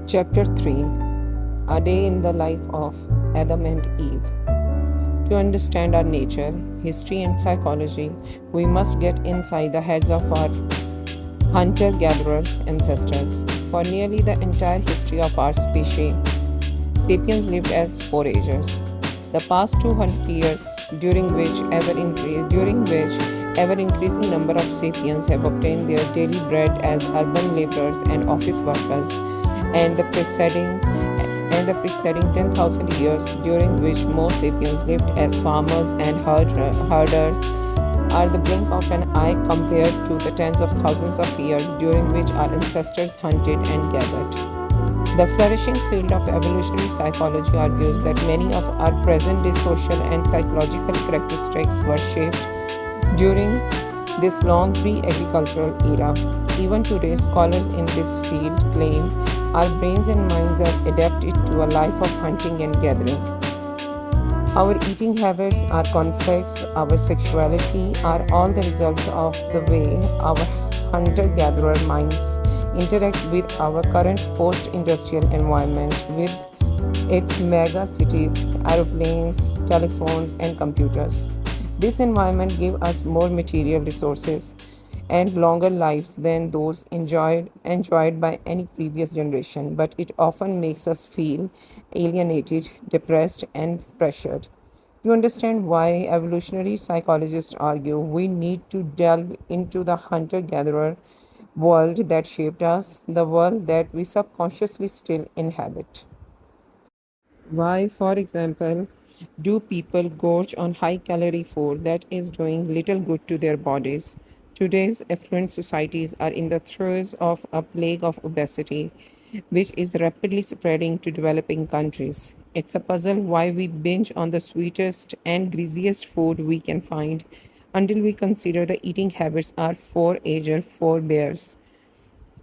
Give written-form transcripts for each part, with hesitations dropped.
Chapter 3. A Day in the Life of Adam and Eve. To understand our nature, history, and psychology, we must get inside the heads of our hunter gatherer ancestors. For nearly the entire history of our species, sapiens lived as foragers. The past 200 years, during which ever increasing number of sapiens have obtained their daily bread as urban laborers and office workers, and the preceding 10,000 years, during which most sapiens lived as farmers and herders, are the blink of an eye compared to the tens of thousands of years during which our ancestors hunted and gathered. The flourishing field of evolutionary psychology argues that many of our present day social and psychological characteristics were shaped during this long pre agricultural era. Even today, scholars in this field claim our brains and minds are adapted to a life of hunting and gathering. Our eating habits, our conflicts, our sexuality are all the results of the way our hunter gatherer minds interact with our current post industrial environment with its mega cities, aeroplanes, telephones, and computers. This environment gives us more material resources and longer lives than those enjoyed by any previous generation, but it often makes us feel alienated, depressed, and pressured. To understand why, evolutionary psychologists argue we need to delve into the hunter gatherer world that shaped us, the world that we subconsciously still inhabit. Why, for example, do people gorge on high calorie food that is doing little good to their bodies? Today's affluent societies are in the throes of a plague of obesity, which is rapidly spreading to developing countries. It's a puzzle why we binge on the sweetest and greasiest food we can find until we consider the eating habits our forager forebears.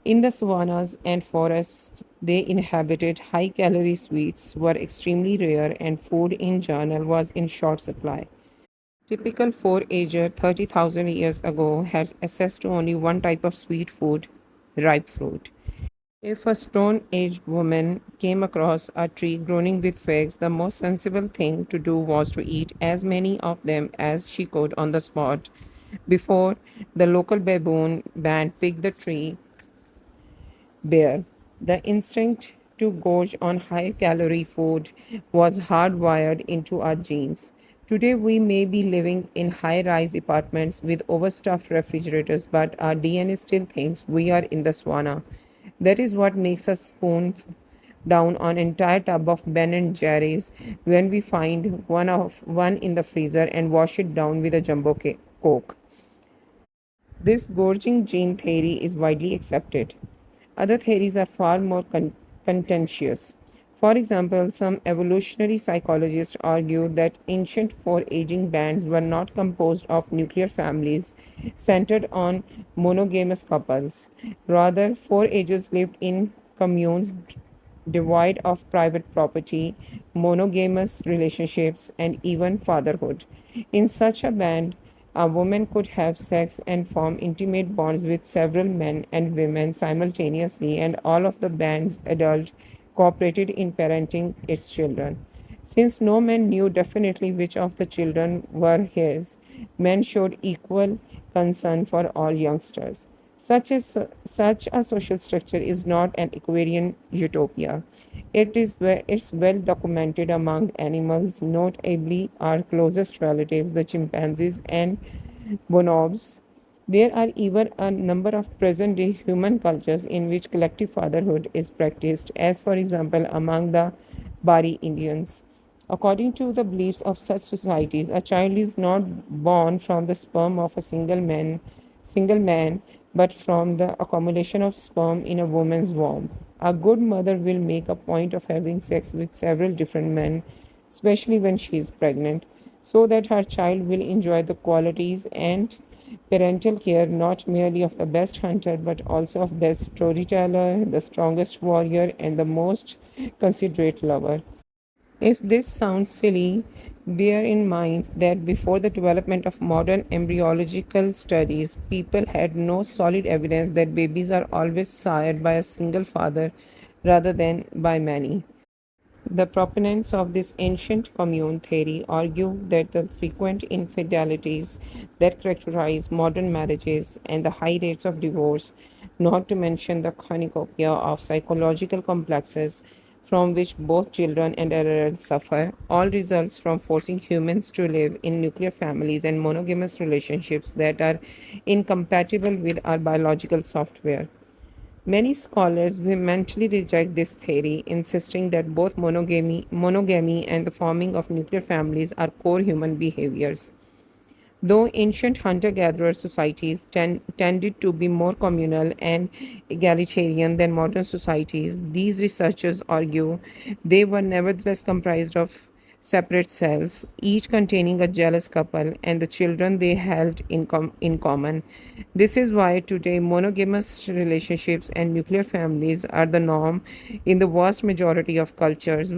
In the savannas and forests they inhabited, high calorie sweets were extremely rare and food in general was in short supply. Typical forager 30,000 years ago had access to only one type of sweet food, ripe fruit. If a Stone Age woman came across a tree growing with figs, the most sensible thing to do was to eat as many of them as she could on the spot before the local baboon band picked the tree bare. The instinct to gorge on high calorie food was hardwired into our genes. Today, we may be living in high rise apartments with overstuffed refrigerators, but our DNA still thinks we are in the sauna. That is what makes us spoon down an entire tub of Ben and Jerry's when we find one in the freezer and wash it down with a jumbo coke. This gorging gene theory is widely accepted. Other theories are far more contentious. For example, some evolutionary psychologists argue that ancient foraging bands were not composed of nuclear families centered on monogamous couples. Rather, foragers lived in communes devoid of private property, monogamous relationships, and even fatherhood. In such a band, a woman could have sex and form intimate bonds with several men and women simultaneously, and all of the band's adults cooperated in parenting its children. Since no man knew definitely which of the children were his, men showed equal concern for all youngsters. Such a social structure is not an Aquarian utopia. It's well documented among animals, notably our closest relatives, the chimpanzees and bonobos. There are even a number of present day human cultures in which collective fatherhood is practiced, as for example among the Bari Indians. According to the beliefs of such societies, a child is not born from the sperm of a single man, but from the accumulation of sperm in a woman's womb. A good mother will make a point of having sex with several different men, especially when she is pregnant, so that her child will enjoy the qualities and parental care not merely of the best hunter but also of best storyteller, the strongest warrior, and the most considerate lover. If this sounds silly, bear in mind that before the development of modern embryological studies, people had no solid evidence that babies are always sired by a single father, rather than by many. The proponents of this ancient commune theory argue that the frequent infidelities that characterize modern marriages and the high rates of divorce, not to mention the cornucopia of psychological complexes from which both children and adults suffer, all results from forcing humans to live in nuclear families and monogamous relationships that are incompatible with our biological software. Many scholars vehemently reject this theory, insisting that both monogamy and the forming of nuclear families are core human behaviors. Though ancient hunter gatherer societies tended to be more communal and egalitarian than modern societies, these researchers argue they were nevertheless comprised of separate cells, each containing a jealous couple and the children they held in common. This is why today monogamous relationships and nuclear families are the norm in the vast majority of cultures.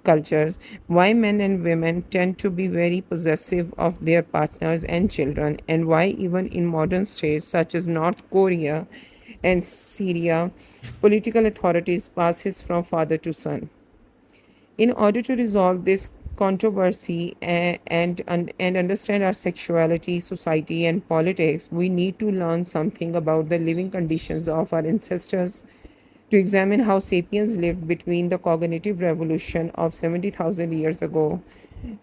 Cultures, why men and women tend to be very possessive of their partners and children, and why even in modern states such as North Korea and Syria, political authorities passes from father to son. In order to resolve this controversy and understand our sexuality, society, and politics, we need to learn something about the living conditions of our ancestors to examine how sapiens lived between the cognitive revolution of 70,000 years ago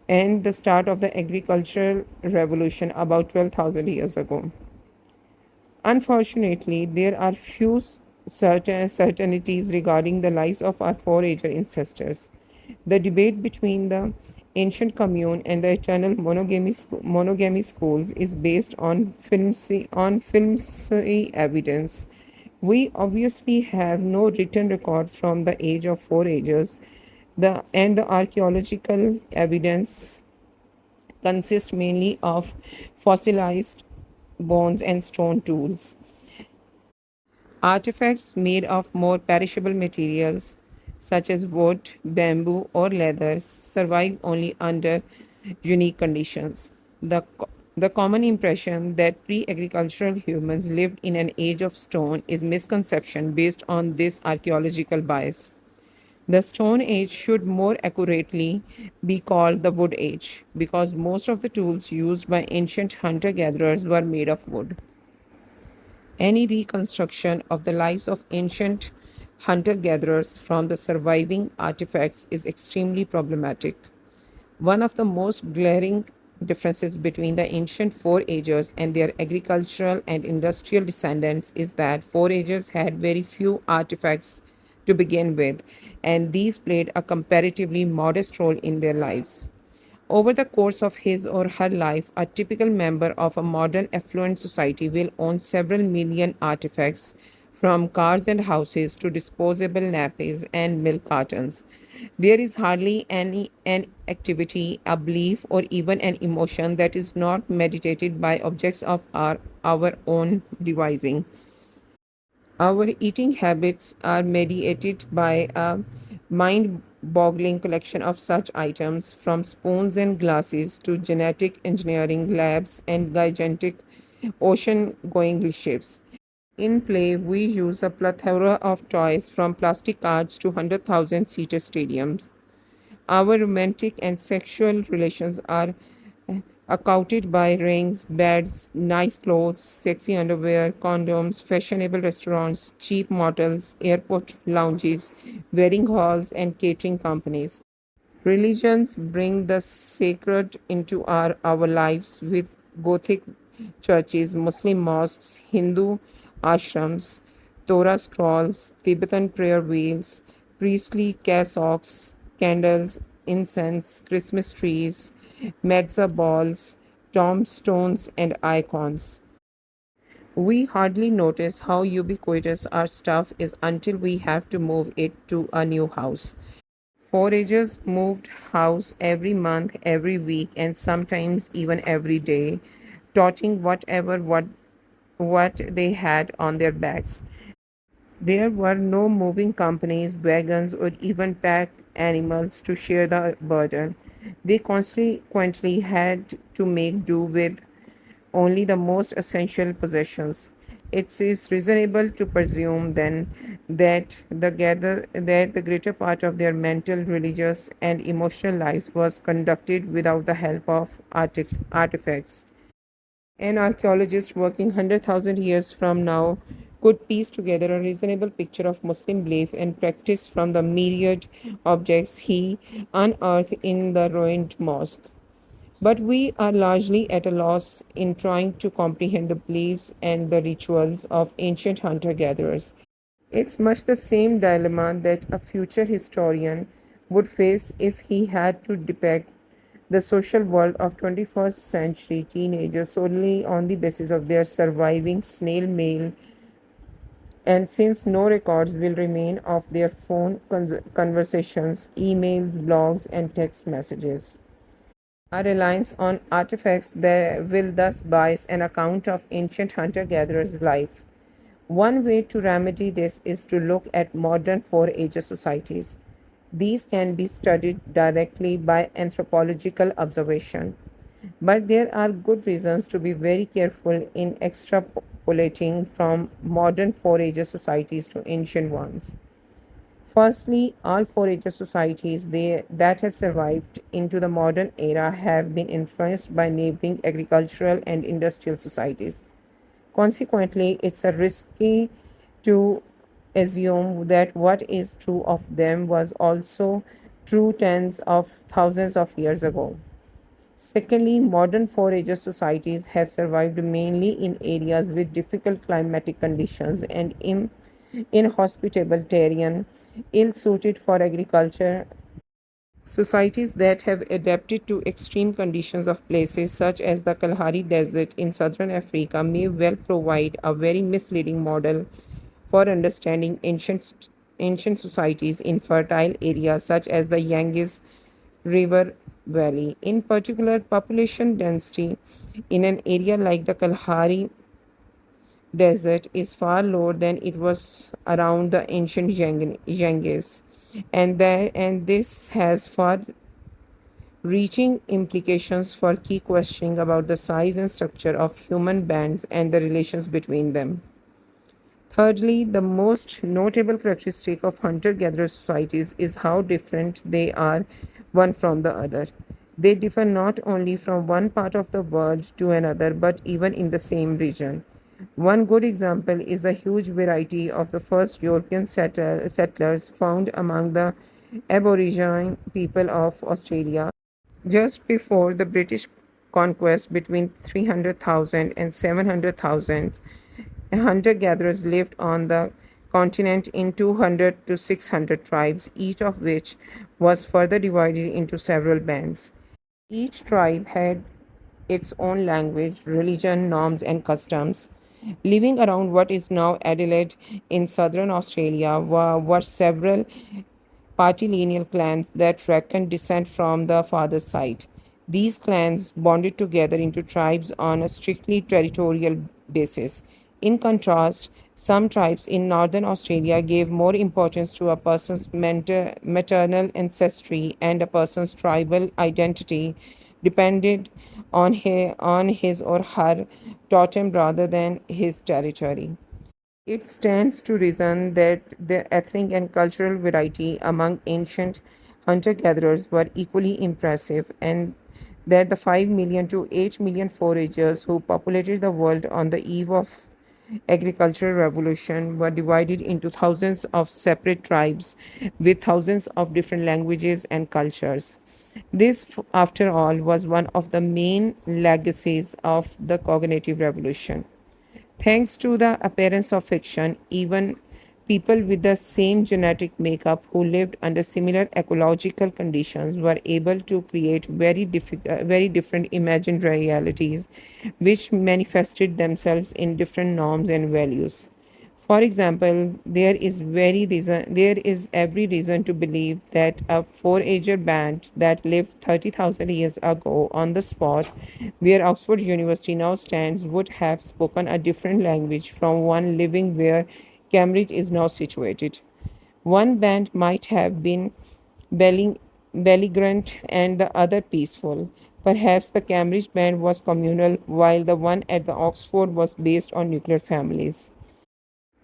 and the start of the agricultural revolution about 12,000 years ago. Unfortunately, there are few certainties regarding the lives of our forager ancestors. The debate between the ancient commune and the eternal monogamy schools is based on filmsy evidence. We obviously have no written record from the age of foragers. The archaeological evidence consists mainly of fossilized bones and stone tools. Artifacts made of more perishable materials, such as wood, bamboo, or leather, survive only under unique conditions. The common impression that pre agricultural humans lived in an age of stone is misconception based on this archaeological bias. The Stone Age should more accurately be called the Wood Age because most of the tools used by ancient hunter gatherers were made of wood. Any reconstruction of the lives of ancient hunter gatherers from the surviving artifacts is extremely problematic. One of the most glaring differences between the ancient foragers and their agricultural and industrial descendants is that foragers had very few artifacts to begin with, and these played a comparatively modest role in their lives. Over the course of his or her life, a typical member of a modern affluent society will own several million artifacts, from cars and houses to disposable nappies and milk cartons. There is hardly an activity, a belief, or even an emotion that is not meditated by objects of our own devising. Our eating habits are mediated by a mind boggling collection of such items, from spoons and glasses to genetic engineering labs and gigantic ocean going ships. In play, we use a plethora of toys, from plastic cards to 100,000 seater stadiums. Our romantic and sexual relations are accounted by rings, beds, nice clothes, sexy underwear, condoms, fashionable restaurants, cheap motels, airport lounges, wedding halls, and catering companies. Religions bring the sacred into our lives with Gothic churches, Muslim mosques, Hindu ashrams, Torah scrolls, Tibetan prayer wheels, priestly cassocks, candles, incense, Christmas trees, mezza balls, tombstones, and icons. We hardly notice how ubiquitous our stuff is until we have to move it to a new house. Foragers moved house every month, every week, and sometimes even every day, toting what they had on their backs. There were no moving companies, wagons, or even pack animals to share the burden. They consequently had to make do with only the most essential possessions. it is reasonable to presume then that the greater part of their mental, religious, and emotional lives was conducted without the help of artifacts. An archaeologist working 100,000 years from now could piece together a reasonable picture of Muslim belief and practice from the myriad objects he unearthed in the ruined mosque. But we are largely at a loss in trying to comprehend the beliefs and the rituals of ancient hunter gatherers. It's much the same dilemma that a future historian would face if he had to depict the social world of 21st century teenagers solely on the basis of their surviving snail mail, and since no records will remain of their phone conversations, emails, blogs, and text messages. Our reliance on artifacts that will thus bias an account of ancient hunter gatherers' life. One way to remedy this is to look at modern Four Ages societies. These can be studied directly by anthropological observation, but there are good reasons to be very careful in extrapolating from modern Four Ages societies to ancient ones. Firstly, all Four Ages societies that have survived into the modern era have been influenced by neighboring agricultural and industrial societies. Consequently, it's a risky to assume that what is true of them was also true tens of thousands of years ago. Secondly, modern forager societies have survived mainly in areas with difficult climatic conditions and inhospitable terrain, ill suited for agriculture. Societies that have adapted to extreme conditions of places such as the Kalahari Desert in southern Africa may well provide a very misleading model for understanding ancient societies in fertile areas such as the Ganges River Valley. In particular, population density in an area like the Kalahari Desert is far lower than it was around the ancient Ganges, and this has far reaching implications for key questioning about the size and structure of human bands and the relations between them. Thirdly, the most notable characteristic of hunter gatherer societies is how different they are one from the other. They differ not only from one part of the world to another, but even in the same region. One good example is the huge variety of the first European settlers found among the Aborigine people of Australia just before the British conquest between 300,000 and 700,000. Hunter gatherers lived on the continent in 200 to 600 tribes, each of which was further divided into several bands. Each tribe had its own language, religion, norms, and customs. Living around what is now Adelaide in southern Australia were several patrilineal clans that reckoned descent from the father's side. These clans bonded together into tribes on a strictly territorial basis. In contrast, some tribes in northern Australia gave more importance to a person's maternal ancestry, and a person's tribal identity depended on his or her totem rather than his territory. It stands to reason that the ethnic and cultural variety among ancient hunter gatherers were equally impressive, and that the 5 million to 8 million foragers who populated the world on the eve of agricultural revolution were divided into thousands of separate tribes with thousands of different languages and cultures. This, after all, was one of the main legacies of the cognitive revolution. Thanks to the appearance of fiction, even people with the same genetic makeup who lived under similar ecological conditions were able to create very different imagined realities, which manifested themselves in different norms and values. For example, there is every reason to believe that a four-ager band that lived 30,000 years ago on the spot where Oxford University now stands would have spoken a different language from one living where Cambridge is now situated. One band might have been belling, belligerent and the other peaceful, Perhaps the Cambridge band was communal, while the one at the Oxford was based on nuclear families.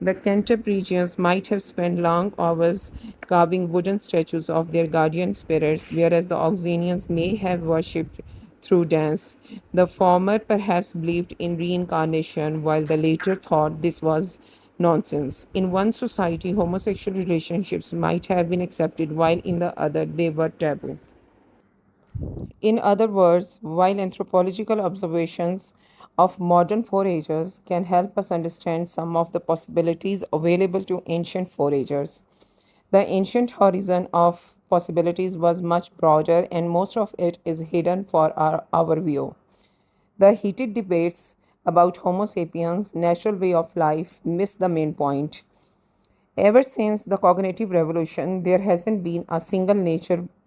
The Cantabrigians might have spent long hours carving wooden statues of their guardian spirits, whereas the Oxonians may have worshipped through dance. The former perhaps believed in reincarnation, while the latter thought this was nonsense. In one society, homosexual relationships might have been accepted, while in the other, they were taboo. In other words, while anthropological observations of modern foragers can help us understand some of the possibilities available to ancient foragers, the ancient horizon of possibilities was much broader and most of it is hidden for our view. The heated debates about Homo sapiens' natural way of life miss the main point. Ever since the cognitive revolution, there hasn't been a single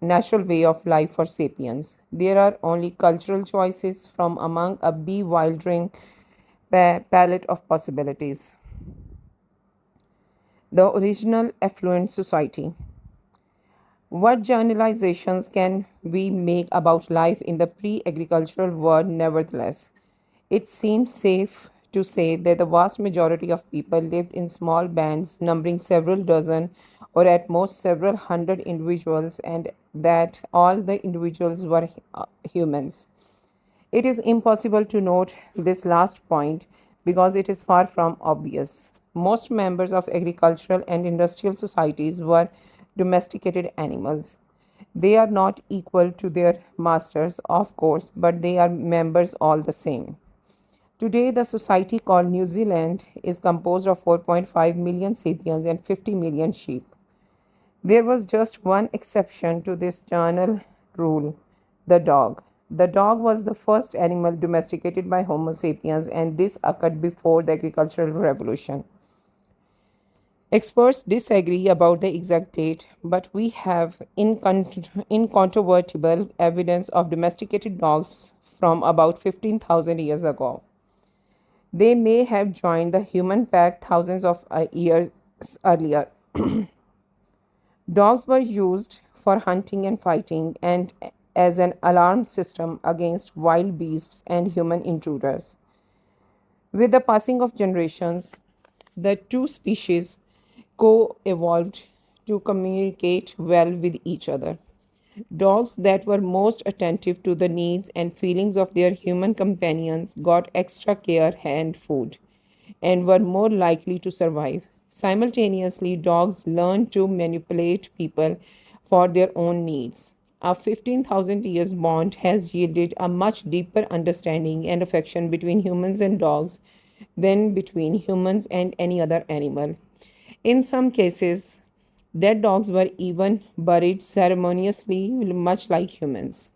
natural way of life for sapiens. There are only cultural choices from among a bewildering palette of possibilities. The original affluent society. What generalizations can we make about life in the pre agricultural world, nevertheless? It seems safe to say that the vast majority of people lived in small bands numbering several dozen or at most several hundred individuals, and that all the individuals were humans. It is impossible to note this last point because it is far from obvious. Most members of agricultural and industrial societies were domesticated animals. They are not equal to their masters, of course, but they are members all the same. Today, the society called New Zealand is composed of 4.5 million sapiens and 50 million sheep. There was just one exception to this general rule: the dog. The dog was the first animal domesticated by Homo sapiens, and this occurred before the agricultural revolution. Experts disagree about the exact date, but we have incontrovertible evidence of domesticated dogs from about 15,000 years ago. They may have joined the human pack thousands of years earlier. Dogs were used for hunting and fighting and as an alarm system against wild beasts and human intruders. With the passing of generations, the two species co evolved to communicate well with each other. Dogs that were most attentive to the needs and feelings of their human companions got extra care and food and were more likely to survive. Simultaneously, dogs learned to manipulate people for their own needs. A 15,000 years bond has yielded a much deeper understanding and affection between humans and dogs than between humans and any other animal. In some cases, dead dogs were even buried ceremoniously, much like humans.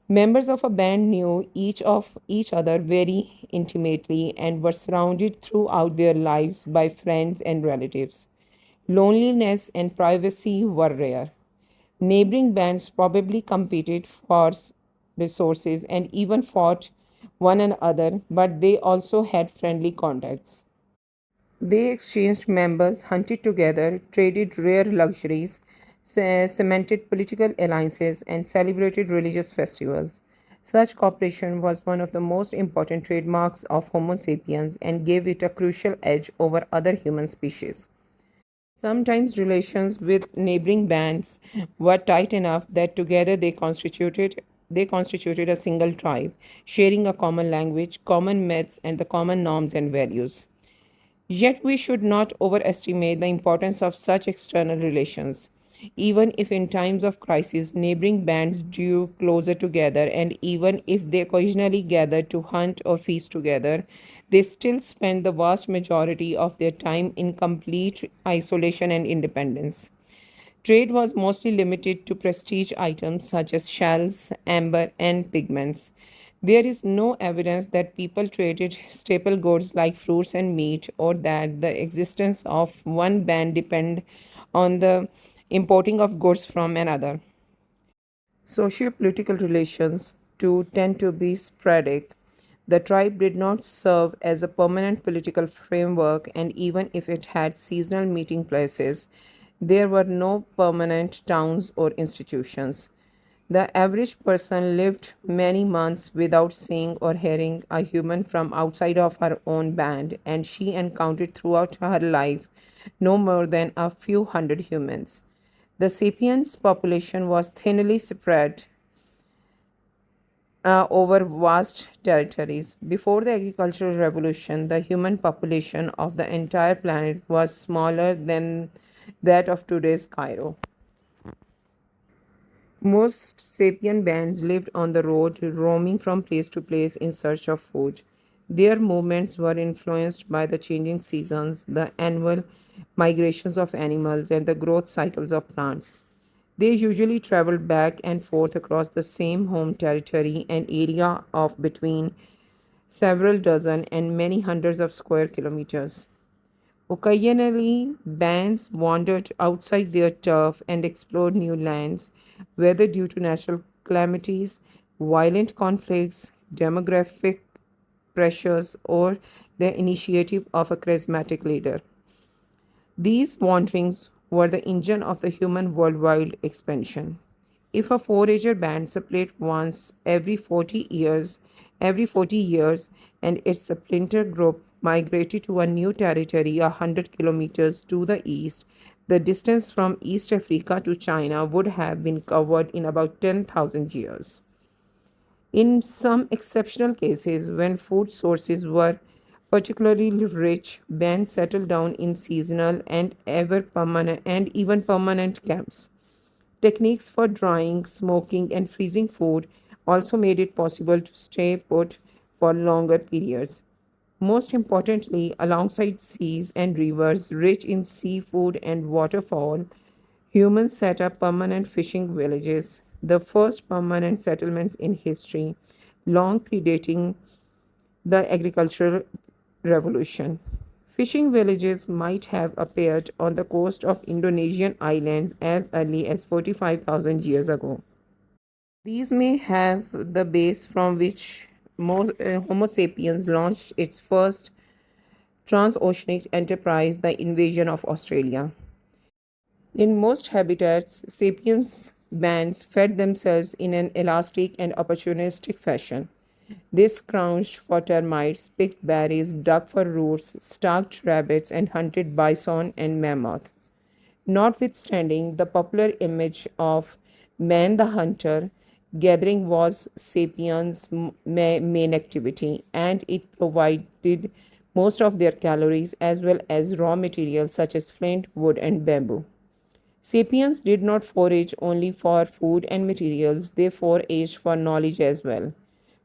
Members of a band knew each of each other very intimately and were surrounded throughout their lives by friends and relatives. Loneliness and privacy were rare. Neighboring bands probably competed for resources and even fought one another, but they also had friendly contacts. They exchanged members, hunted together, traded rare luxuries, cemented political alliances, and celebrated religious festivals. Such cooperation was one of the most important trademarks of Homo sapiens and gave it a crucial edge over other human species. Sometimes relations with neighboring bands were tight enough that together they constituted a single tribe, sharing a common language, common myths, and the common norms and values. Yet we should not overestimate the importance of such external relations. Even if in times of crisis neighboring bands drew closer together, and even if they occasionally gathered to hunt or feast together, they still spent the vast majority of their time in complete isolation and independence. Trade was mostly limited to prestige items such as shells, amber, and pigments. There is no evidence that people traded staple goods like fruits and meat, or that the existence of one band depended on the importing of goods from another. Socio-political relations too tend to be sporadic. The tribe did not serve as a permanent political framework, and even if it had seasonal meeting places, there were no permanent towns or institutions. The average person lived many months without seeing or hearing a human from outside of her own band, and she encountered throughout her life no more than a few hundred humans. The sapiens population was thinly spread over vast territories. Before the agricultural revolution, the human population of the entire planet was smaller than that of today's Cairo. Most sapien bands lived on the road, roaming from place to place in search of food. Their movements were influenced by the changing seasons, the annual migrations of animals, and the growth cycles of plants. They usually traveled back and forth across the same home territory, an area of between several dozen and many hundreds of square kilometers. Occasionally, bands wandered outside their turf and explored new lands, whether due to natural calamities, violent conflicts, demographic pressures, or the initiative of a charismatic leader. These wanderings were the engine of the human worldwide expansion. If a forager band separated once every 40 years, and its splinter group migrated to a new territory 100 kilometers to the east, the distance from East Africa to China would have been covered in about 10,000 years. In some exceptional cases, when food sources were particularly rich, bands settled down in seasonal and ever permanent and even permanent camps. Techniques for drying, smoking, and freezing food also made it possible to stay put for longer periods. Most importantly, alongside seas and rivers rich in seafood and waterfowl, humans set up permanent fishing villages, the first permanent settlements in history, long predating the agricultural revolution. Fishing villages might have appeared on the coast of Indonesian islands as early as 45,000 years ago. These may have the base from which Homo sapiens launched its first transoceanic enterprise, the invasion of Australia. In most habitats, sapiens bands fed themselves in an elastic and opportunistic fashion. They scrounged for termites, picked berries, dug for roots, stalked rabbits, and hunted bison and mammoth. Notwithstanding the popular image of man the hunter, gathering was sapiens' main activity, and it provided most of their calories as well as raw materials such as flint, wood, and bamboo. Sapiens did not forage only for food and materials, they foraged for knowledge as well.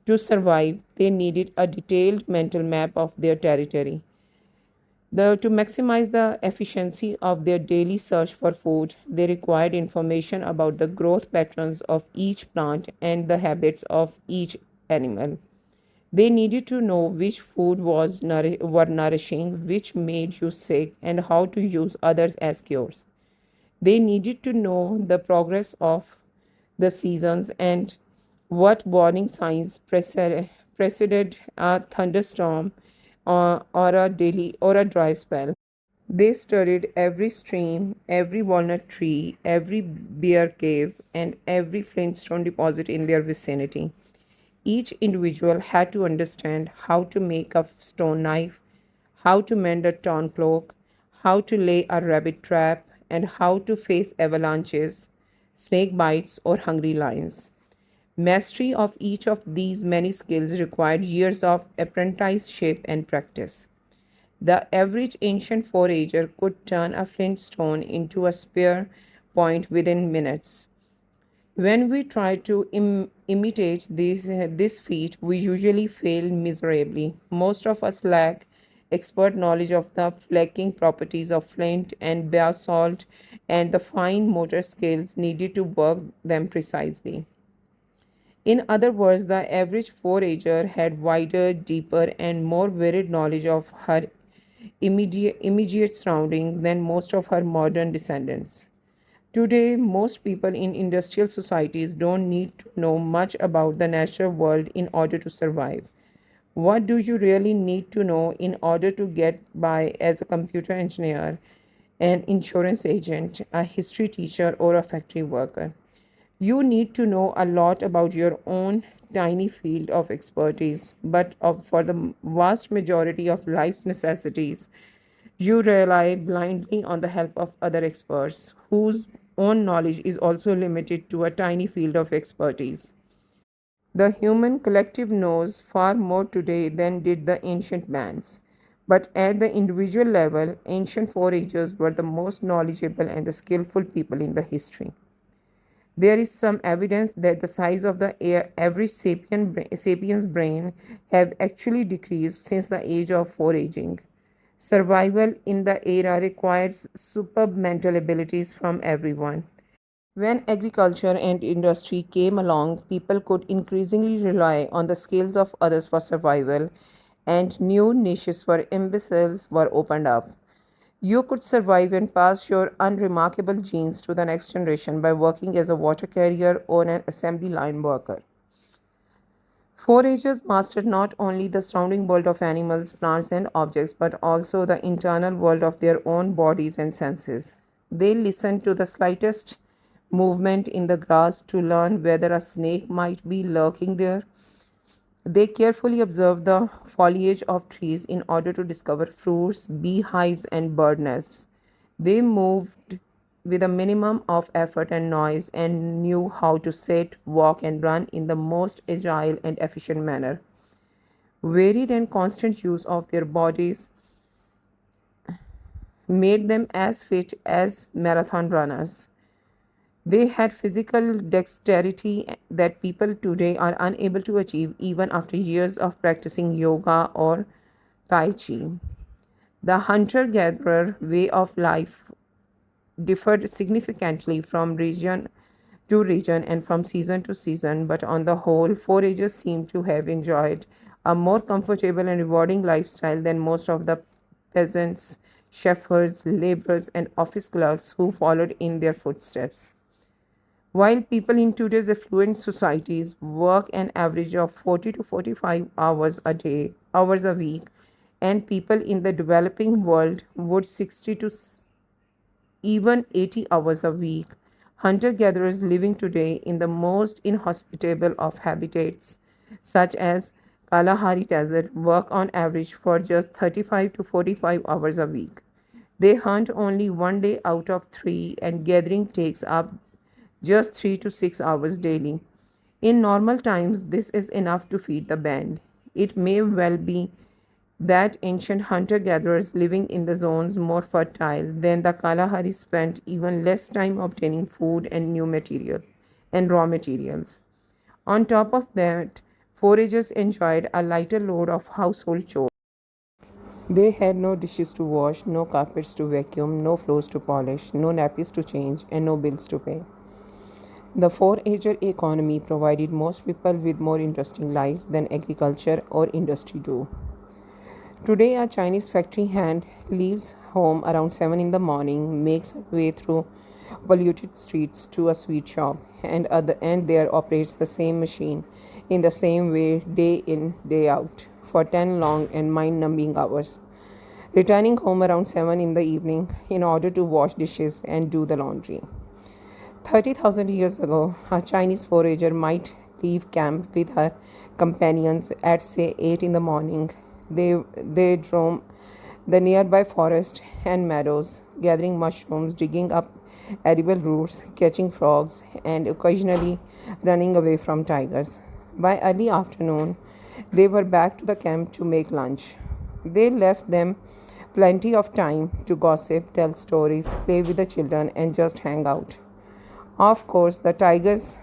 To survive, they needed a detailed mental map of their territory. To maximize the efficiency of their daily search for food, they required information about the growth patterns of each plant and the habits of each animal. They needed to know which food were nourishing, which made you sick, and how to use others as cures. They needed to know the progress of the seasons and what warning signs preceded a thunderstorm or a dry spell. They studied every stream, every walnut tree, every bear cave, and every flintstone deposit in their vicinity. Each individual had to understand how to make a stone knife, how to mend a torn cloak, how to lay a rabbit trap, and how to face avalanches, snake bites, or hungry lions. Mastery of each of these many skills required years of apprenticeship and practice. The average ancient forager could turn a flint stone into a spear point within minutes. When we try to imitate this feat, we usually fail miserably. Most of us lack expert knowledge of the flaking properties of flint and basalt and the fine motor skills needed to work them precisely. In other words, the average forager had wider, deeper, and more varied knowledge of her immediate surroundings than most of her modern descendants. Today, most people in industrial societies don't need to know much about the natural world in order to survive. What do you really need to know in order to get by as a computer engineer, an insurance agent, a history teacher, or a factory worker? You need to know a lot about your own tiny field of expertise, but for the vast majority of life's necessities, you rely blindly on the help of other experts whose own knowledge is also limited to a tiny field of expertise. The human collective knows far more today than did the ancient bands. But at the individual level, ancient foragers were the most knowledgeable and the skillful people in the history. There is some evidence that the size of the average sapien's brain have actually decreased since the age of foraging. Survival in the era requires superb mental abilities from everyone. When agriculture and industry came along, people could increasingly rely on the skills of others for survival, and new niches for imbeciles were opened up. You could survive and pass your unremarkable genes to the next generation by working as a water carrier or an assembly line worker. Foragers mastered not only the surrounding world of animals, plants, and objects, but also the internal world of their own bodies and senses. They listened to the slightest movement in the grass to learn whether a snake might be lurking there. They carefully observed the foliage of trees in order to discover fruits, beehives, and bird nests. They moved with a minimum of effort and noise and knew how to sit, walk, and run in the most agile and efficient manner. Varied and constant use of their bodies made them as fit as marathon runners. They had physical dexterity that people today are unable to achieve even after years of practicing yoga or Tai Chi. The hunter gatherer way of life differed significantly from region to region and from season to season, but on the whole, foragers seem to have enjoyed a more comfortable and rewarding lifestyle than most of the peasants, shepherds, laborers, and office clerks who followed in their footsteps. While people in today's affluent societies work an average of 40 to 45 hours a week, and people in the developing world would 60 to even 80 hours a week, hunter gatherers living today in the most inhospitable of habitats, such as Kalahari Desert, work on average for just 35 to 45 hours a week. They hunt only one day out of three, and gathering takes up just 3 to 6 hours daily. In normal times, this is enough to feed the band. It may well be that ancient hunter gatherers living in the zones more fertile than the Kalahari spent even less time obtaining food and new material and raw materials. On top of that, foragers enjoyed a lighter load of household chores. They had no dishes to wash, no carpets to vacuum, no floors to polish, no nappies to change, and no bills to pay. The forager economy provided most people with more interesting lives than agriculture or industry do. Today, a Chinese factory hand leaves home around 7 in the morning, makes her way through polluted streets to a sweet shop, and there operates the same machine in the same way day in, day out for 10 long and mind numbing hours, returning home around 7 in the evening in order to wash dishes and do the laundry. 30,000 years ago, a Chinese forager might leave camp with her companions at say 8 in the morning. They roam the nearby forest and meadows, gathering mushrooms, digging up edible roots, catching frogs, and occasionally running away from tigers. By early afternoon, they were back to the camp to make lunch. They left them plenty of time to gossip, tell stories, play with the children, and just hang out. Of course, the tigers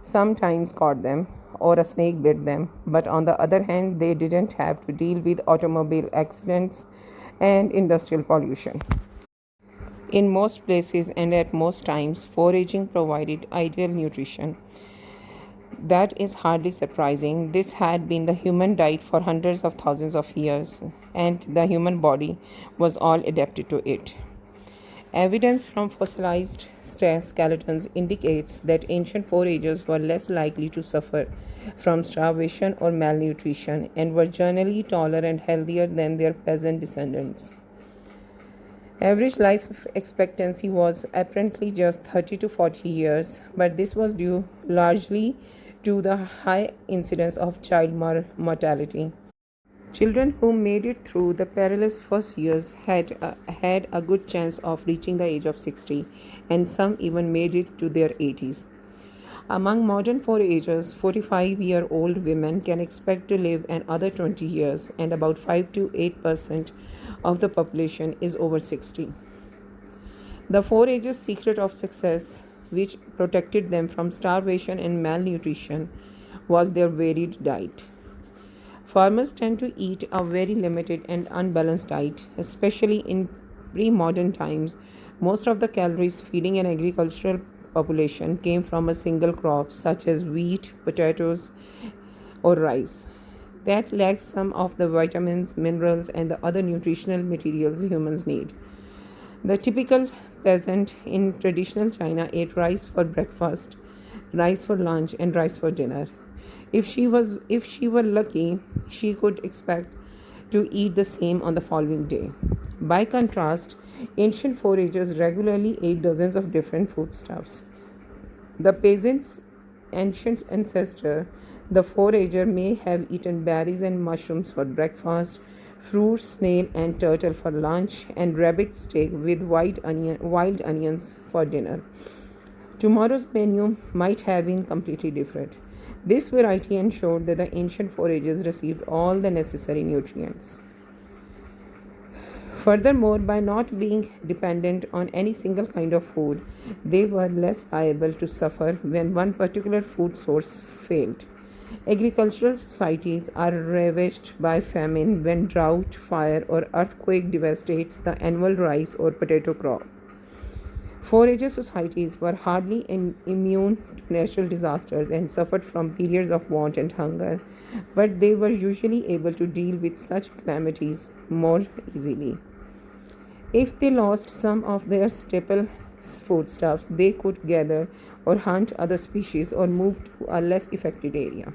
sometimes caught them or a snake bit them, but on the other hand, they didn't have to deal with automobile accidents and industrial pollution. In most places and at most times, foraging provided ideal nutrition. That is hardly surprising. This had been the human diet for hundreds of thousands of years, and the human body was all adapted to it. Evidence from fossilized skeletons indicates that ancient foragers were less likely to suffer from starvation or malnutrition and were generally taller and healthier than their peasant descendants. Average life expectancy was apparently just 30 to 40 years, but this was due largely to the high incidence of child mortality. Children who made it through the perilous first years had a good chance of reaching the age of 60, and some even made it to their 80s. Among modern foragers, 45-year-old women can expect to live another 20 years, and about 5 to 8% of the population is over 60. The foragers' secret of success, which protected them from starvation and malnutrition, was their varied diet. Farmers tend to eat a very limited and unbalanced diet, especially in pre modern times. Most of the calories feeding an agricultural population came from a single crop, such as wheat, potatoes, or rice. That lacks some of the vitamins, minerals, and the other nutritional materials humans need. The typical peasant in traditional China ate rice for breakfast, rice for lunch, and rice for dinner. If she were lucky, she could expect to eat the same on the following day. By contrast, ancient foragers regularly ate dozens of different foodstuffs. The peasant's ancient ancestor, the forager, may have eaten berries and mushrooms for breakfast, fruit, snail, and turtle for lunch, and rabbit steak with wild onions for dinner. Tomorrow's menu might have been completely different. This variety ensured that the ancient foragers received all the necessary nutrients. Furthermore, by not being dependent on any single kind of food, they were less liable to suffer when one particular food source failed. Agricultural societies are ravaged by famine when drought, fire, or earthquake devastates the annual rice or potato crop. Forager societies were hardly immune to natural disasters and suffered from periods of want and hunger, but they were usually able to deal with such calamities more easily. If they lost some of their staple foodstuffs, they could gather or hunt other species or move to a less affected area.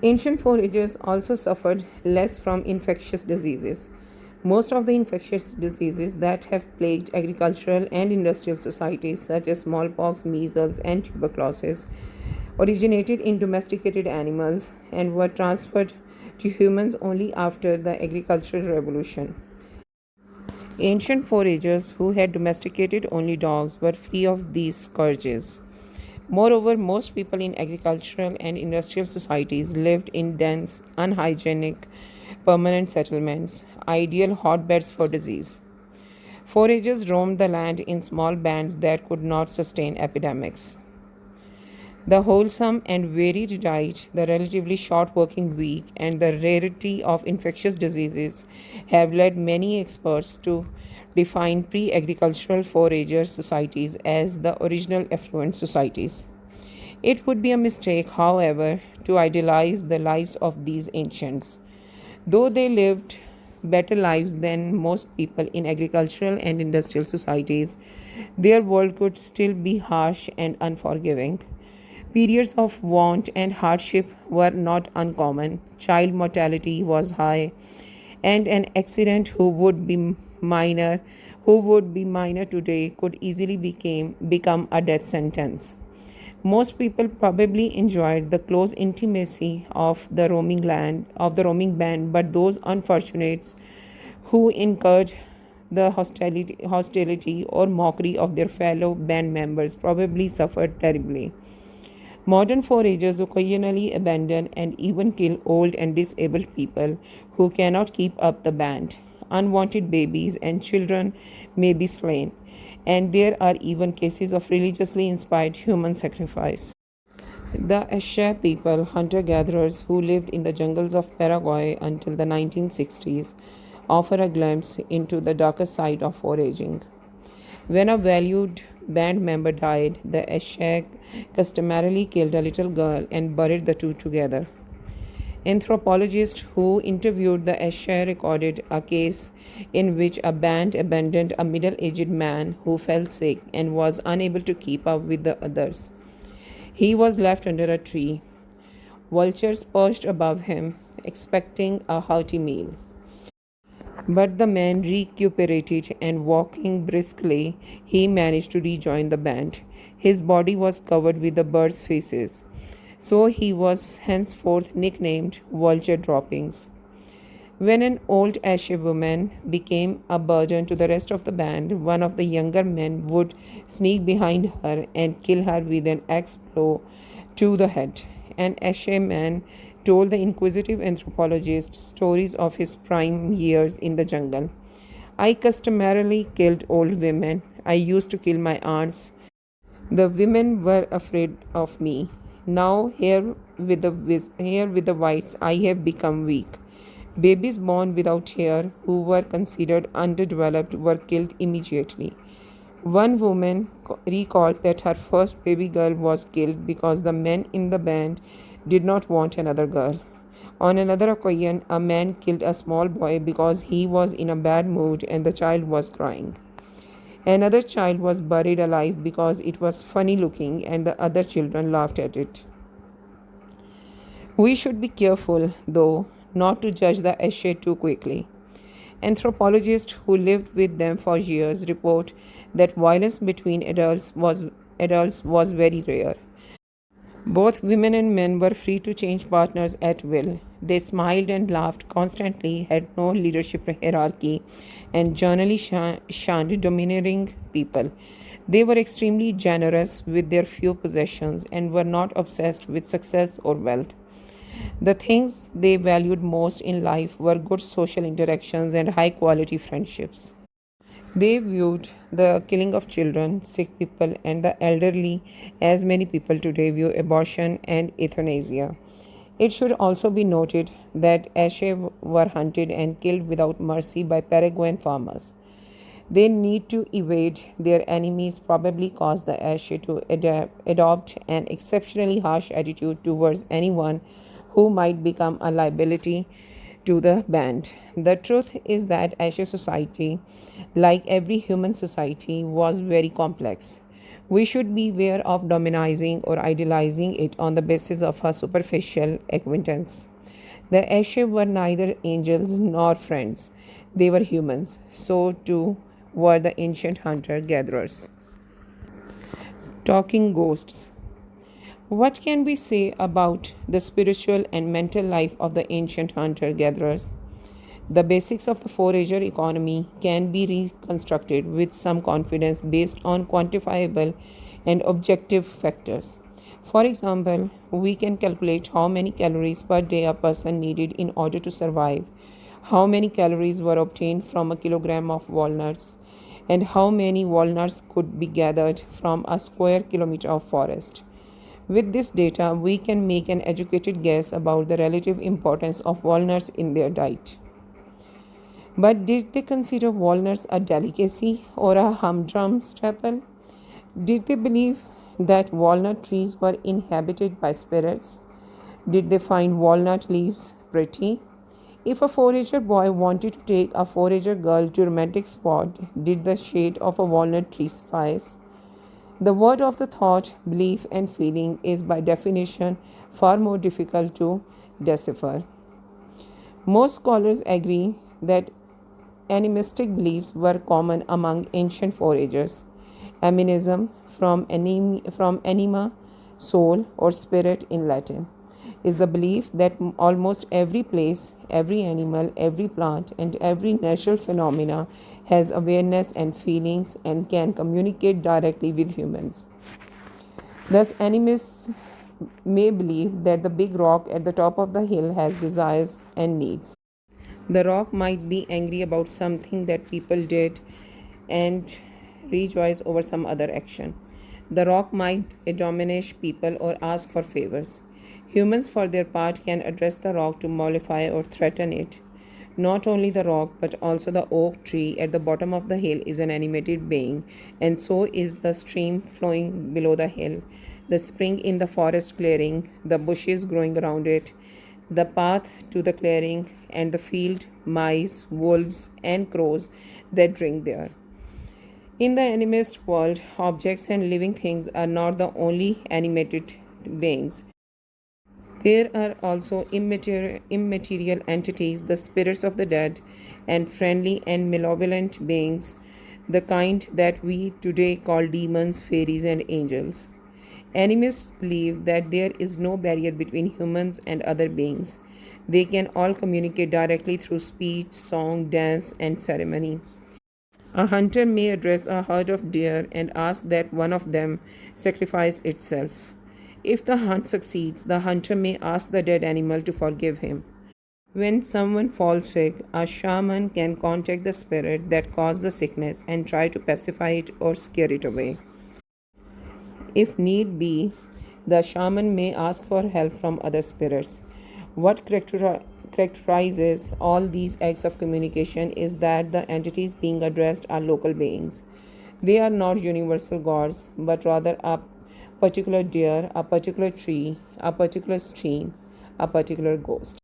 Ancient foragers also suffered less from infectious diseases. Most of the infectious diseases that have plagued agricultural and industrial societies, such as smallpox, measles, and tuberculosis, originated in domesticated animals and were transferred to humans only after the agricultural revolution. Ancient foragers who had domesticated only dogs were free of these scourges. Moreover, most people in agricultural and industrial societies lived in dense, unhygienic, permanent settlements, ideal hotbeds for disease. Foragers roamed the land in small bands that could not sustain epidemics. The wholesome and varied diet, the relatively short working week, and the rarity of infectious diseases have led many experts to define pre agricultural forager societies as the original affluent societies. It would be a mistake, however, to idealize the lives of these ancients. Though they lived better lives than most people in agricultural and industrial societies, their world could still be harsh and unforgiving. Periods of want and hardship were not uncommon. Child mortality was high, and an accident minor who would be minor today could easily become a death sentence. Most people probably enjoyed the close intimacy of the roaming band, but those unfortunates who incurred the hostility or mockery of their fellow band members probably suffered terribly. Modern foragers occasionally abandon and even kill old and disabled people who cannot keep up the band. Unwanted babies and children may be slain, and there are even cases of religiously inspired human sacrifice. The Asha people, hunter gatherers who lived in the jungles of Paraguay until the 1960s, offer a glimpse into the darker side of foraging. When a valued band member died, the Ashak customarily killed a little girl and buried the two together. Anthropologists who interviewed the Asher recorded a case in which a band abandoned a middle aged man who fell sick and was unable to keep up with the others. He was left under a tree. Vultures perched above him, expecting a hearty meal. But the man recuperated, and walking briskly, he managed to rejoin the band. His body was covered with the birds' faces, so he was henceforth nicknamed Vulture Droppings. When an old Ashe woman became a burden to the rest of the band, one of the younger men would sneak behind her and kill her with an axe blow to the head. An Ashe man told the inquisitive anthropologist stories of his prime years in the jungle. I customarily killed old women. I used to kill my aunts. The women were afraid of me. Now here with the whites, I have become weak. Babies born without hair, who were considered underdeveloped, were killed immediately. One woman recalled that her first baby girl was killed because the men in the band did not want another girl. On another occasion, a man killed a small boy because he was in a bad mood and the child was crying. Another child was buried alive because it was funny looking and the other children laughed at it. We should be careful, though, not to judge the Eshe too quickly. Anthropologists who lived with them for years report that violence between adults was very rare. Both women and men were free to change partners at will. They smiled and laughed constantly, had no leadership hierarchy, and generally shunned domineering people. They were extremely generous with their few possessions and were not obsessed with success or wealth. The things they valued most in life were good social interactions and high quality friendships. They viewed the killing of children, sick people, and the elderly as many people today view abortion and euthanasia. It should also be noted that Ashe were hunted and killed without mercy by Paraguayan farmers. They need to evade their enemies, probably cause the Ashe to adopt an exceptionally harsh attitude towards anyone who might become a liability to the band. The truth is that Ashe society, like every human society, was very complex. We should be aware of dominizing or idealizing it on the basis of a superficial acquaintance. The Ashe were neither angels nor friends, they were humans. So too were the ancient hunter gatherers. Talking ghosts. What can we say about the spiritual and mental life of the ancient hunter gatherers? The basics of the forager economy can be reconstructed with some confidence based on quantifiable and objective factors. For example, we can calculate how many calories per day a person needed in order to survive, how many calories were obtained from a kilogram of walnuts, and how many walnuts could be gathered from a square kilometer of forest. With this data, we can make an educated guess about the relative importance of walnuts in their diet. But did they consider walnuts a delicacy or a humdrum staple? Did they believe that walnut trees were inhabited by spirits? Did they find walnut leaves pretty? If a forager boy wanted to take a forager girl to a romantic spot, did the shade of a walnut tree suffice? The word of the thought, belief, and feeling is by definition far more difficult to decipher. Most scholars agree that animistic beliefs were common among ancient foragers. Animism, from anima, soul, or spirit in Latin, is the belief that almost every place, every animal, every plant, and every natural phenomena has awareness and feelings and can communicate directly with humans. Thus, animists may believe that the big rock at the top of the hill has desires and needs. The rock might be angry about something that people did and rejoice over some other action. The rock might admonish people or ask for favors. Humans, for their part, can address the rock to mollify or threaten it. Not only the rock, but also the oak tree at the bottom of the hill is an animated being, and so is the stream flowing below the hill, the spring in the forest clearing, the bushes growing around it, the path to the clearing, and the field, mice, wolves, and crows that drink there. In the animist world, objects and living things are not the only animated beings. There are also immaterial entities, the spirits of the dead, and friendly and malevolent beings, the kind that we today call demons, fairies, and angels. Animists believe that there is no barrier between humans and other beings. They can all communicate directly through speech, song, dance, and ceremony. A hunter may address a herd of deer and ask that one of them sacrifice itself. If the hunt succeeds, the hunter may ask the dead animal to forgive him. When someone falls sick, a shaman can contact the spirit that caused the sickness and try to pacify it or scare it away. If need be, the shaman may ask for help from other spirits. What characterizes all these acts of communication is that the entities being addressed are local beings. They are not universal gods, but rather a particular deer, a particular tree, a particular stream, a particular ghost.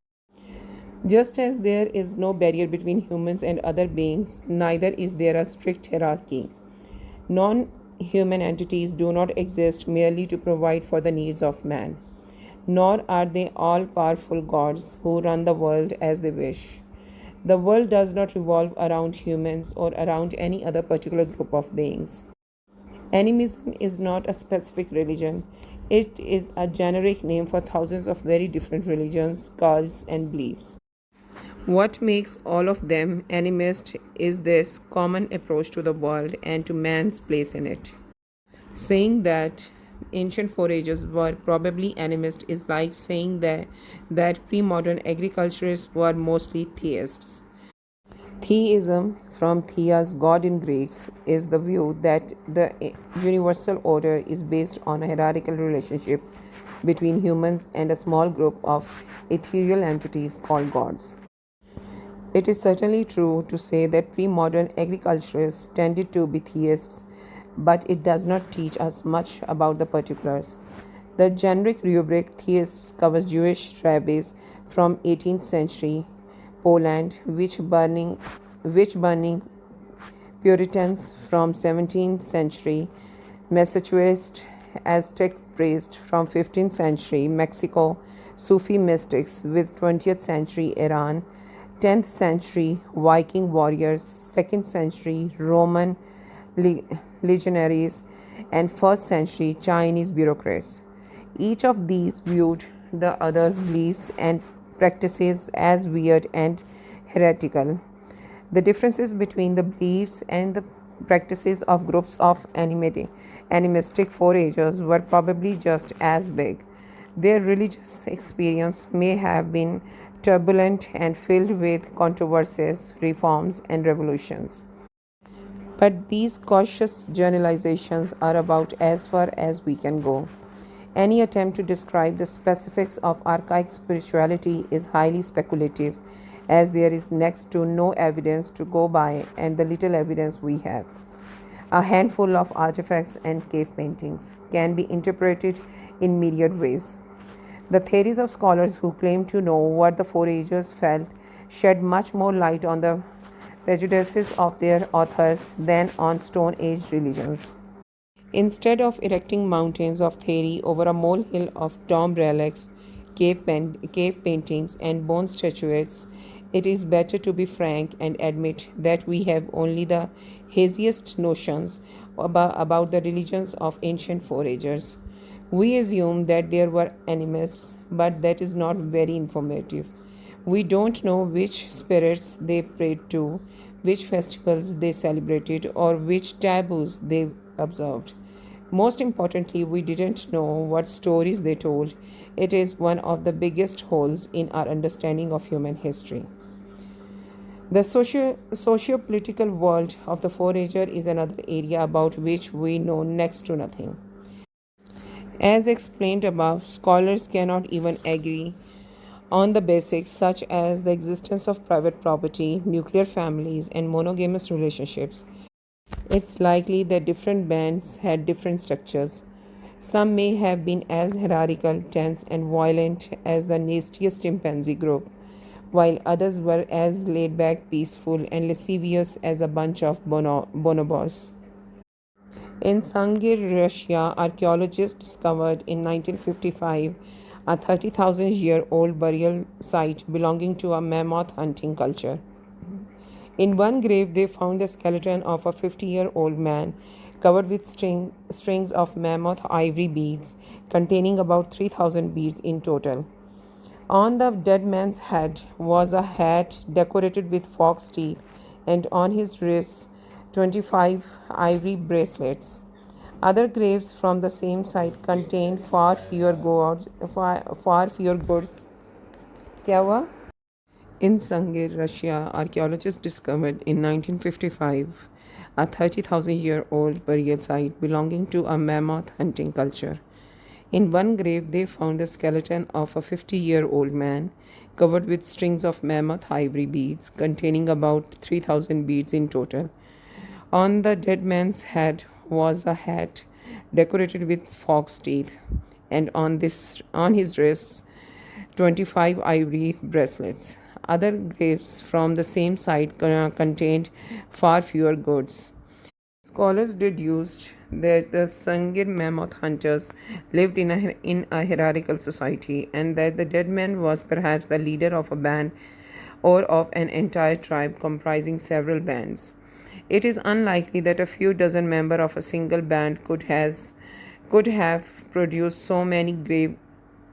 Just as there is no barrier between humans and other beings, neither is there a strict hierarchy. Non human entities do not exist merely to provide for the needs of man, nor are they all powerful gods who run the world as they wish. The world does not revolve around humans or around any other particular group of beings. Animism is not a specific religion, it is a generic name for thousands of very different religions, cults, and beliefs. What makes all of them animist is this common approach to the world and to man's place in it. Saying that ancient foragers were probably animist is like saying that pre-modern agriculturists were mostly theists. Theism, from theos, God in Greeks, is the view that the universal order is based on a hierarchical relationship between humans and a small group of ethereal entities called gods. It is certainly true to say that pre modern agriculturists tended to be theists, but it does not teach us much about the particulars. The generic rubric theists covers Jewish rabbis from 18th century Poland, witch burning Puritans from 17th century Massachusetts, Aztec priests from 15th century Mexico, Sufi mystics with 20th century Iran, 10th century Viking warriors, 2nd century Roman legionaries, and 1st century Chinese bureaucrats. Each of these viewed the other's beliefs and practices as weird and heretical. The differences between the beliefs and the practices of groups of animistic foragers were probably just as big. Their religious experience may have been turbulent and filled with controversies, reforms, and revolutions. But these cautious generalizations are about as far as we can go. Any attempt to describe the specifics of archaic spirituality is highly speculative, as there is next to no evidence to go by, and the little evidence we have, a handful of artifacts and cave paintings, can be interpreted in myriad ways. The theories of scholars who claim to know what the foragers felt shed much more light on the prejudices of their authors than on Stone Age religions. Instead of erecting mountains of theory over a molehill of tomb relics, cave paintings, and bone statuettes, it is better to be frank and admit that we have only the haziest notions about the religions of ancient foragers. We assume that there were animists, but that is not very informative. We don't know which spirits they prayed to, which festivals they celebrated, or which taboos they observed. Most importantly, we didn't know what stories they told. It is one of the biggest holes in our understanding of human history. The socio-political world of the forager is another area about which we know next to nothing. As explained above, scholars cannot even agree on the basics such as the existence of private property, nuclear families, and monogamous relationships. It's likely that different bands had different structures. Some may have been as hierarchical, tense, and violent as the nastiest chimpanzee group, while others were as laid back, peaceful, and lascivious as a bunch of bonobos. In Sangir, Russia, archaeologists discovered in 1955 a 30,000-year-old burial site belonging to a mammoth hunting culture. In one grave, they found the skeleton of a 50-year-old man covered with strings of mammoth ivory beads, containing about 3,000 beads in total. On the dead man's head was a hat decorated with fox teeth, and on his wrists, 25 ivory bracelets. Other graves from the same site contained far fewer goods. क्या हुआ? In Sangir, Russia, archaeologists discovered in 1955 a 30,000-year-old burial site belonging to a mammoth hunting culture. In one grave, they found the skeleton of a 50-year-old man covered with strings of mammoth ivory beads, containing about 3,000 beads in total. On the dead man's head was a hat decorated with fox teeth, and on his wrists 25 ivory bracelets. Other graves from the same site contained far fewer goods. Scholars deduced that the Sangir mammoth hunters lived in a hierarchical society and that the dead man was perhaps the leader of a band or of an entire tribe comprising several bands. It is unlikely that a few dozen members of a single band could have produced so many grave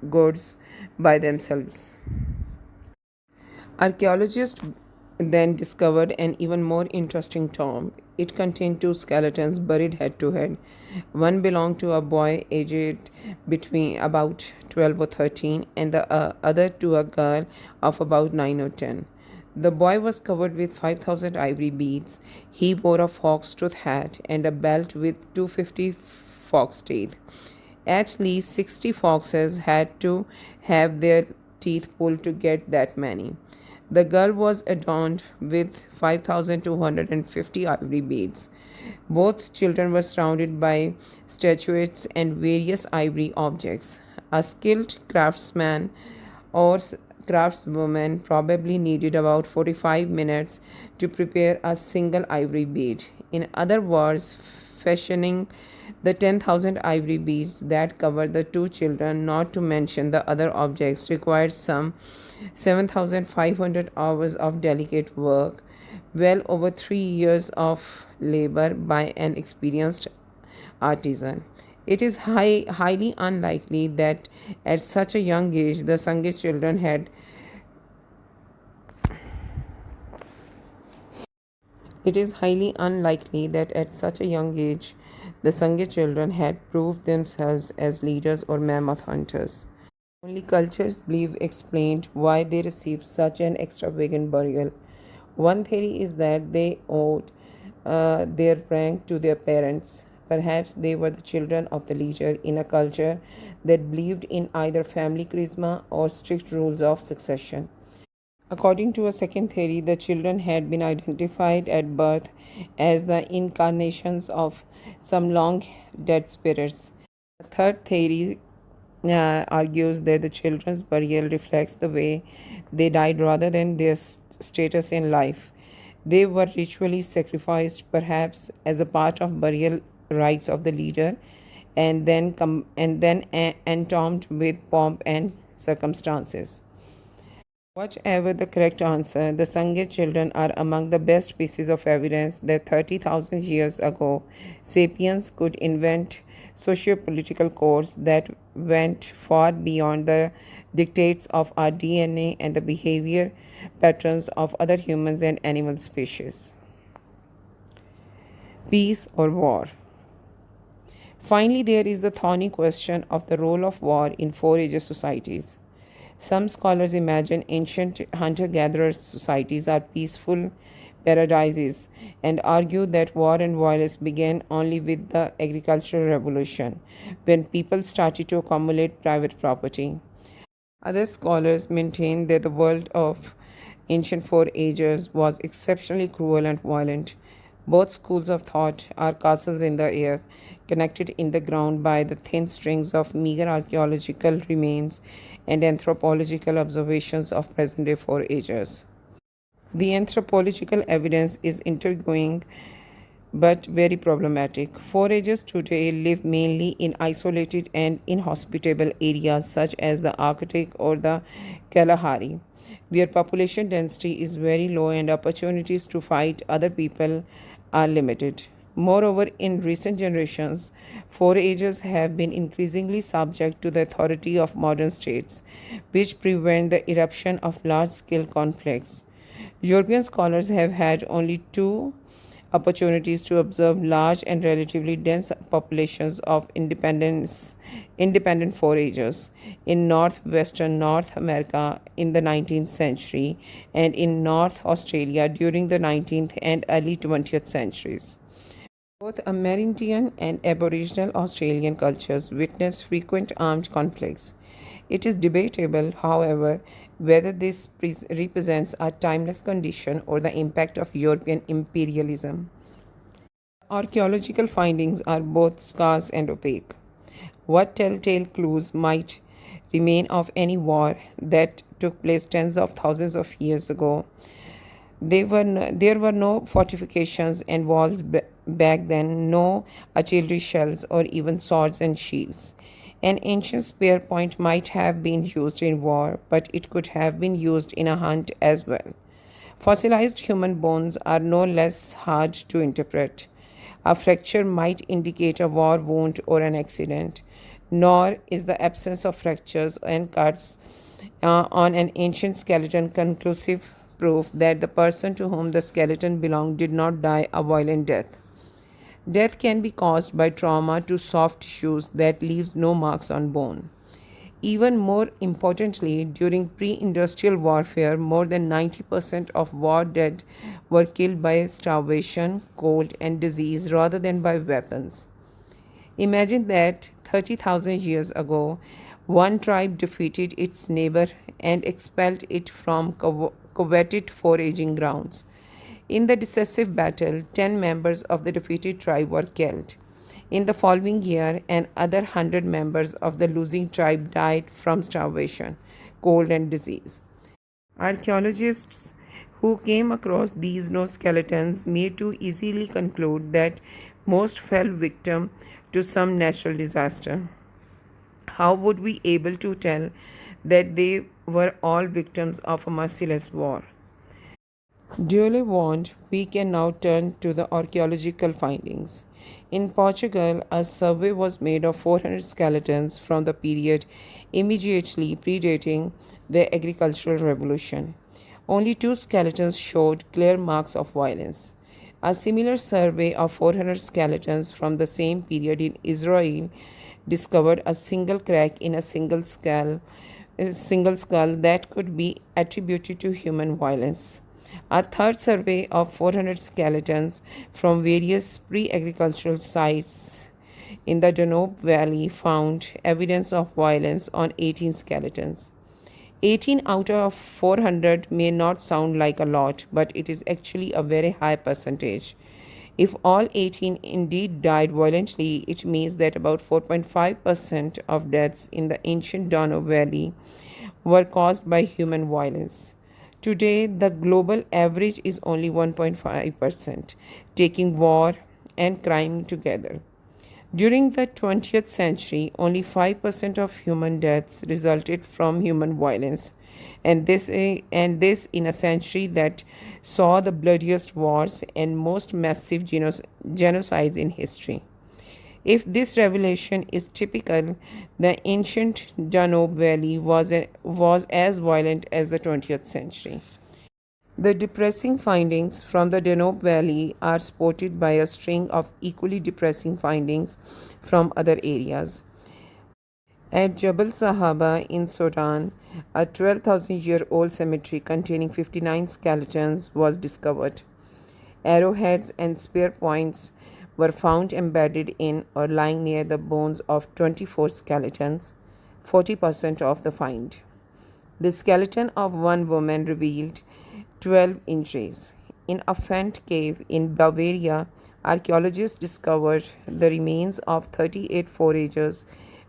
goods by themselves. Archaeologists then discovered an even more interesting tomb. It contained two skeletons buried head to head. One belonged to a boy aged between about 12 or 13, and the other to a girl of about 9 or 10. The boy was covered with 5,000 ivory beads. He wore a fox-tooth hat and a belt with 250 fox teeth. At least 60 foxes had to have their teeth pulled to get that many. The girl was adorned with 5,250 ivory beads. Both children were surrounded by statuettes and various ivory objects. A skilled craftsman or craftswoman probably needed about 45 minutes to prepare a single ivory bead. In other words, fashioning the 10,000 ivory beads that covered the two children, not to mention the other objects, required some 7,500 hours of delicate work, well over 3 years of labor by an experienced artisan. It is highly unlikely that at such a young age the Sangha children had It is highly unlikely that at such a young age the Sangha children had proved themselves as leaders or mammoth hunters. Only cultures believe explained why they received such an extravagant burial. One theory is that they owed their rank to their parents. Perhaps they were the children of the leader in a culture that believed in either family charisma or strict rules of succession. According to a second theory, the children had been identified at birth as the incarnations of some long dead spirits. The third theory argues that the children's burial reflects the way they died rather than their status in life. They were ritually sacrificed, perhaps as a part of burial rites of the leader, and then entombed with pomp and circumstances. Whatever the correct answer, the Sangha children are among the best pieces of evidence that 30,000 years ago, Sapiens could invent socio-political codes that went far beyond the dictates of our DNA and the behavior patterns of other humans and animal species. Peace or war? Finally, there is the thorny question of the role of war in Four Ages societies. Some scholars imagine ancient hunter gatherer societies are peaceful paradises and argue that war and violence began only with the agricultural revolution, when people started to accumulate private property. Other scholars maintain that the world of ancient Four Ages was exceptionally cruel and violent. Both schools of thought are castles in the air, connected in the ground by the thin strings of meager archaeological remains and anthropological observations of present day Four Ages. The anthropological evidence is intriguing but very problematic. Four Ages today live mainly in isolated and inhospitable areas such as the Arctic or the Kalahari, where population density is very low and opportunities to fight other people are limited. Moreover, in recent generations, foragers have been increasingly subject to the authority of modern states, which prevent the eruption of large scale conflicts. European scholars have had only two opportunities to observe large and relatively dense populations of independent foragers in northwestern North America in the 19th century and in North Australia during the 19th and early 20th centuries. Both Amerindian and Aboriginal Australian cultures witness frequent armed conflicts. It is debatable, however, whether this represents a timeless condition or the impact of European imperialism. Archaeological findings are both scarce and opaque. What telltale clues might remain of any war that took place tens of thousands of years ago? There were no fortifications and walls back then, no artillery shells, or even swords and shields. An ancient spear point might have been used in war, but it could have been used in a hunt as well. Fossilized human bones are no less hard to interpret. A fracture might indicate a war wound or an accident, nor is the absence of fractures and cuts on an ancient skeleton conclusive proof that the person to whom the skeleton belonged did not die a violent death. Death can be caused by trauma to soft tissues that leaves no marks on bone. Even more importantly, during pre industrial warfare, more than 90% of war dead were killed by starvation, cold, and disease rather than by weapons. Imagine that 30,000 years ago, one tribe defeated its neighbor and expelled it from coveted foraging grounds. In the decisive battle, 10 members of the defeated tribe were killed. In the following year, another 100 members of the losing tribe died from starvation, cold, and disease. Archaeologists who came across these no skeletons may too easily conclude that most fell victim to some natural disaster. How would we able to tell that they were all victims of a merciless war? Duly warned, we can now turn to the archaeological findings. In Portugal, a survey was made of 400 skeletons from the period immediately predating the agricultural revolution. Only two skeletons showed clear marks of violence. A similar survey of 400 skeletons from the same period in Israel discovered a single crack in a single skull that could be attributed to human violence. A third survey of 400 skeletons from various pre agricultural sites in the Danube Valley found evidence of violence on 18 skeletons. 18 out of 400 may not sound like a lot, but it is actually a very high percentage. If all 18 indeed died violently, it means that about 4.5% of deaths in the ancient Danube Valley were caused by human violence. Today, the global average is only 1.5%, taking war and crime together. During the 20th century, only 5% of human deaths resulted from human violence, and this in a century that saw the bloodiest wars and most massive genocides in history. If this revelation is typical, the ancient Danube Valley was as violent as the 20th century. The depressing findings from the Danube Valley are supported by a string of equally depressing findings from other areas. At Jabal Sahaba in Sudan, a 12,000-year-old cemetery containing 59 skeletons was discovered. Arrowheads and spear points were found embedded in or lying near the bones of 24 skeletons, 40% of the find. The skeleton of one woman revealed 12 inches. In a Fent cave in Bavaria, archaeologists discovered the remains of 38 foragers,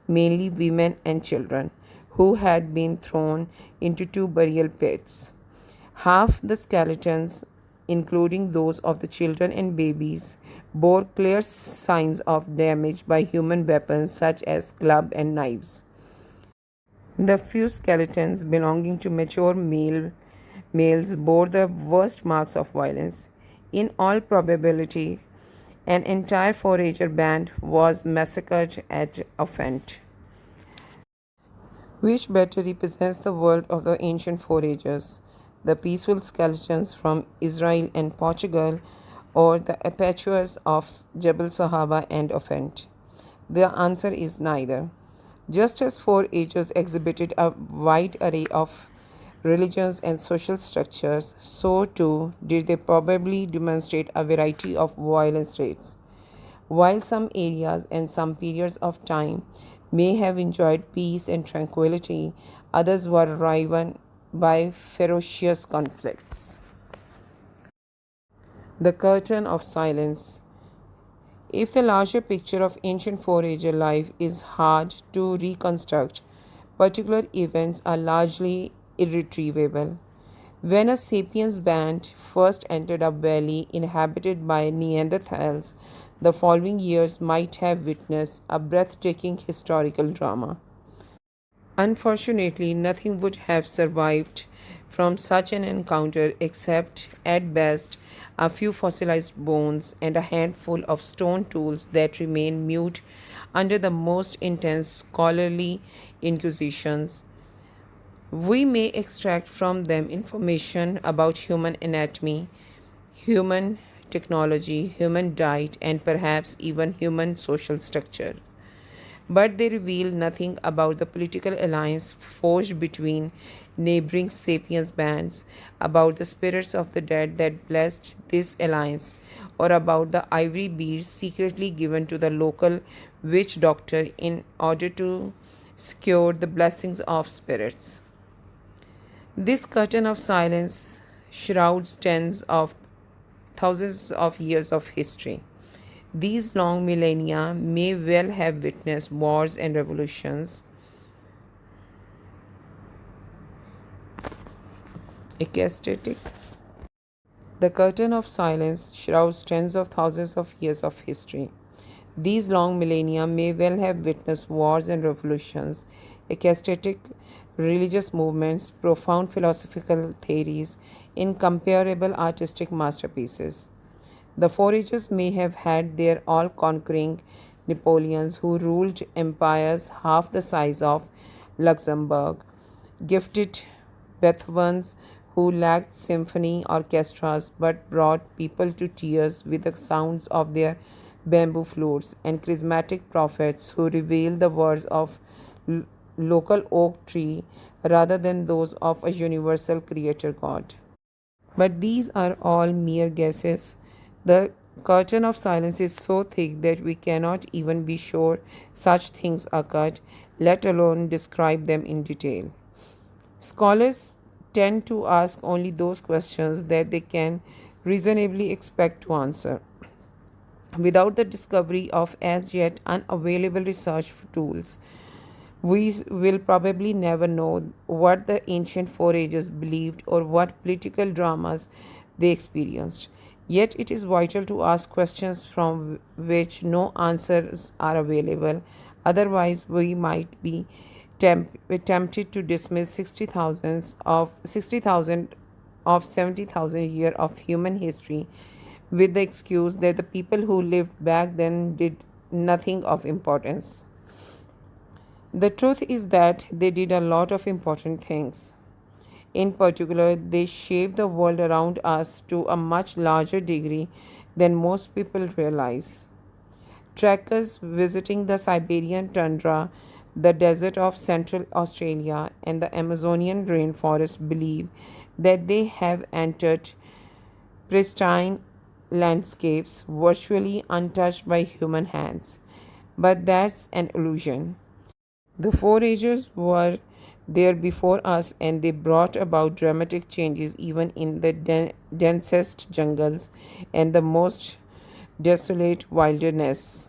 mainly women and children, who had been thrown into two burial pits. Half the skeletons, including those of the children and babies, bore clear signs of damage by human weapons such as clubs and knives. The few skeletons belonging to mature male males bore the worst marks of violence. In all probability, an entire forager band was massacred at Ofent. Which better represents the world of the ancient foragers, the peaceful skeletons from Israel and Portugal, or the apertures of Jebel Sahaba and Ofent? The answer is neither. Just as foragers exhibited a wide array of religions and social structures, so too did they probably demonstrate a variety of violence rates. While some areas and some periods of time may have enjoyed peace and tranquility, others were riven by ferocious conflicts. The curtain of silence. If the larger picture of ancient forager life is hard to reconstruct, particular events are largely irretrievable. When a sapiens band first entered a valley inhabited by Neanderthals, the following years might have witnessed a breathtaking historical drama. Unfortunately, nothing would have survived from such an encounter except, at best, a few fossilized bones and a handful of stone tools that remain mute under the most intense scholarly inquisitions. We may extract from them information about human anatomy, human technology, human diet, and perhaps even human social structure. But they reveal nothing about the political alliance forged between neighboring sapiens bands, about the spirits of the dead that blessed this alliance, or about the ivory beads secretly given to the local witch doctor in order to secure the blessings of spirits. This curtain of silence shrouds tens of thousands of years of history. These long millennia may well have witnessed wars and revolutions, ecstatic. The curtain of silence shrouds tens of thousands of years of history. These long millennia may well have witnessed wars and revolutions, ecstatic religious movements, profound philosophical theories, incomparable artistic masterpieces. The foragers may have had their all conquering Napoleons who ruled empires half the size of Luxembourg, gifted Beethovens who lacked symphony orchestras but brought people to tears with the sounds of their bamboo flutes, and charismatic prophets who revealed the words of local oak tree rather than those of a universal creator God. But these are all mere guesses. The curtain of silence is so thick that we cannot even be sure such things occurred, let alone describe them in detail. Scholars tend to ask only those questions that they can reasonably expect to answer. Without the discovery of as yet unavailable research tools, we will probably never know what the ancient foragers believed or what political dramas they experienced. Yet it is vital to ask questions from which no answers are available. Otherwise, we might be tempted to dismiss 60,000 of 70,000 years of human history with the excuse that the people who lived back then did nothing of importance. The truth is that they did a lot of important things. In particular, they shaped the world around us to a much larger degree than most people realize. Trekkers visiting the Siberian tundra, the desert of Central Australia, and the Amazonian rainforest believe that they have entered pristine landscapes virtually untouched by human hands. But that's an illusion. The foragers were there before us and they brought about dramatic changes even in the densest jungles and the most desolate wildernesses.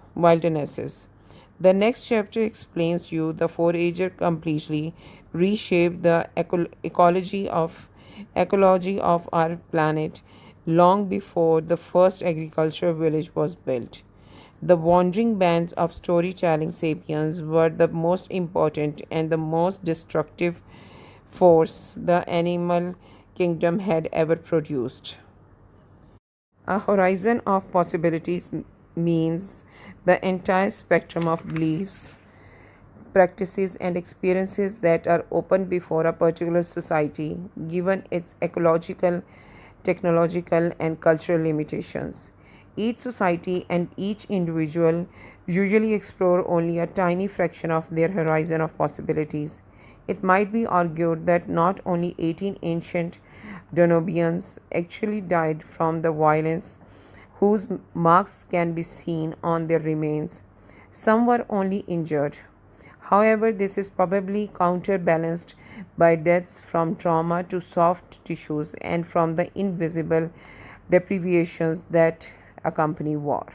The next chapter explains you the forager completely reshaped the ecology of our planet long before the first agricultural village was built. The wandering bands of storytelling sapiens were the most important and the most destructive force the animal kingdom had ever produced. A horizon of possibilities means the entire spectrum of beliefs, practices, and experiences that are open before a particular society, given its ecological, technological, and cultural limitations. Each society and each individual usually explore only a tiny fraction of their horizon of possibilities. It might be argued that not only 18 ancient Danubians actually died from the violence whose marks can be seen on their remains. Some were only injured. However, this is probably counterbalanced by deaths from trauma to soft tissues and from the invisible deprivations that accompany war.